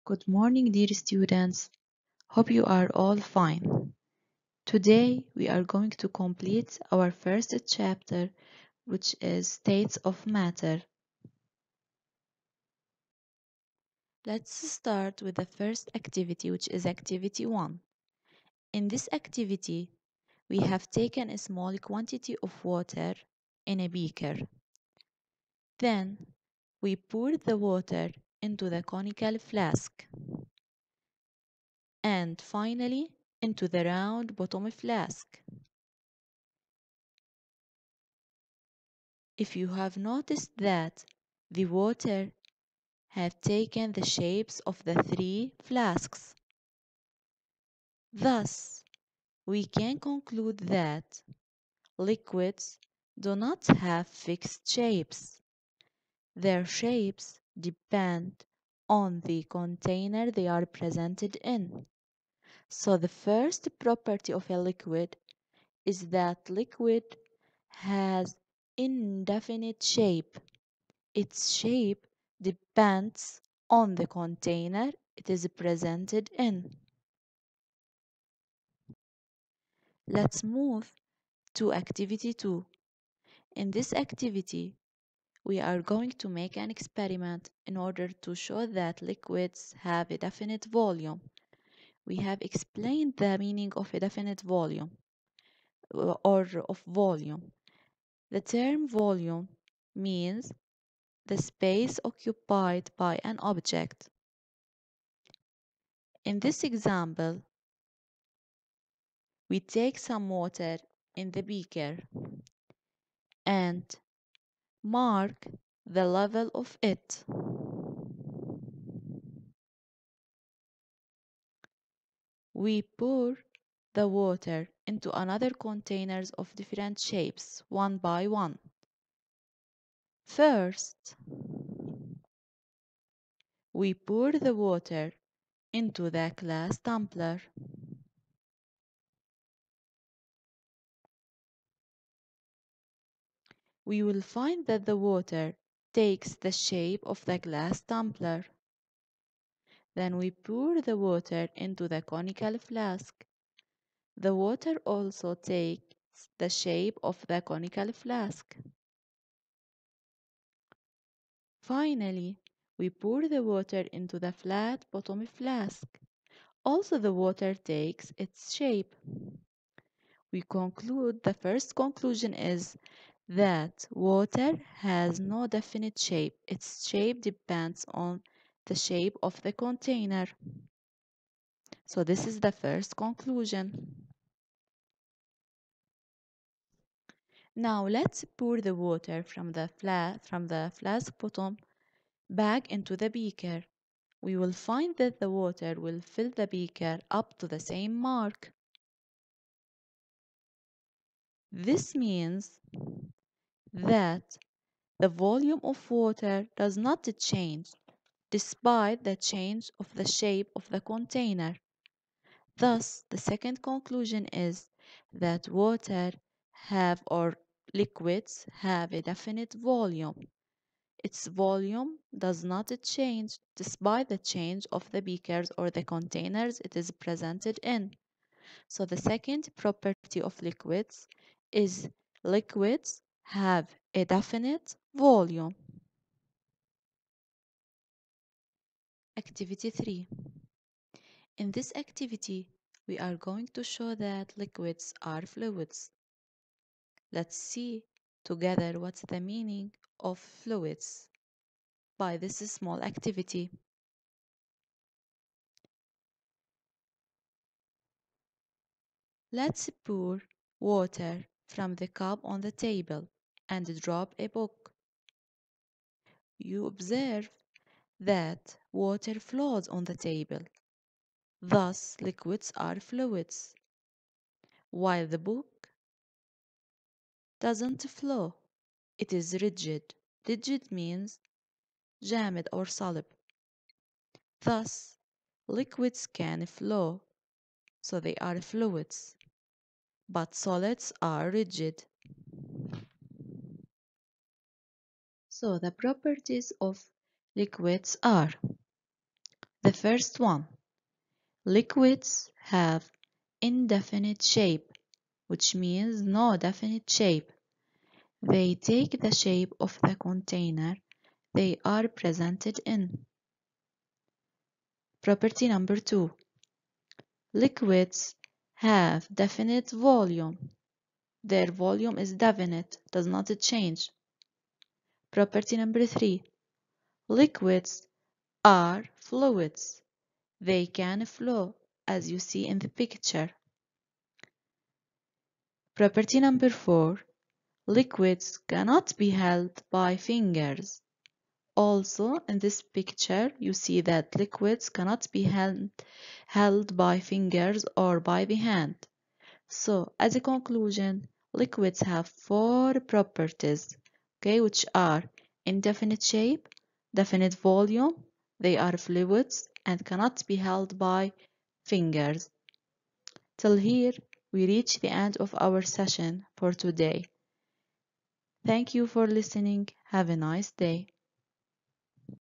Good morning, dear students. Hope you are all fine. Today we are going to complete our first chapter, which is States of Matter. Let's start with the first activity, which is activity 1. In this activity, we have taken a small quantity of water in a beaker. Then we poured the water into the conical flask. And finally, into the round bottom flask. If you have noticed that the water have taken the shapes of the 3 flasks. Thus, we can conclude that liquids do not have fixed shapes. Their shapes depend on the container they are presented in. So the first property of a liquid is that liquid has indefinite shape. Its shape depends on the container it is presented in. Let's move to activity 2. In this activity, we are going to make an experiment in order to show that liquids have a definite volume. We have explained the meaning of a definite volume or of volume. The term volume means the space occupied by an object. In this example, we take some water in the beaker and mark the level of it. We pour the water into another containers of different shapes, one by one. First, we pour the water into the glass tumbler. We will find that the water takes the shape of the glass tumbler. Then we pour the water into the conical flask. The water also takes the shape of the conical flask. Finally, we pour the water into the flat bottom flask. Also, the water takes its shape. We conclude the first conclusion is that water has no definite shape. Its shape depends on the shape of the container. So this is the first conclusion. Now let's pour the water from the flask bottom back into the beaker. We will find that the water will fill the beaker up to the same mark. This means that the volume of water does not change despite the change of the shape of the container. Thus, the second conclusion is that water have or liquids have a definite volume. Its volume does not change despite the change of the beakers or the containers it is presented in. So the second property of liquids is liquids have a definite volume. Activity 3. In this activity, we are going to show that liquids are fluids. Let's see together what's the meaning of fluids by this small activity. Let's pour water from the cup on the table and drop a book. You observe that water flows on the table. Thus, liquids are fluids, while the book doesn't flow. It is rigid. Rigid means جامد or solid. Thus, liquids can flow, so they are fluids, but solids are rigid. So the properties of liquids are: The first one, liquids have indefinite shape, which means no definite shape. They take the shape of the container they are presented in. Property number 2. Liquids have definite volume. Their volume is definite, does not change. Property number 3. Liquids are fluids. They can flow, as you see in the picture. Property number 4. Liquids cannot be held by fingers. Also, in this picture, you see that liquids cannot be held by fingers or by the hand. So, as a conclusion, liquids have 4 properties, okay, which are indefinite shape, definite volume, they are fluids, and cannot be held by fingers. Till here, we reach the end of our session for today. Thank you for listening. Have a nice day.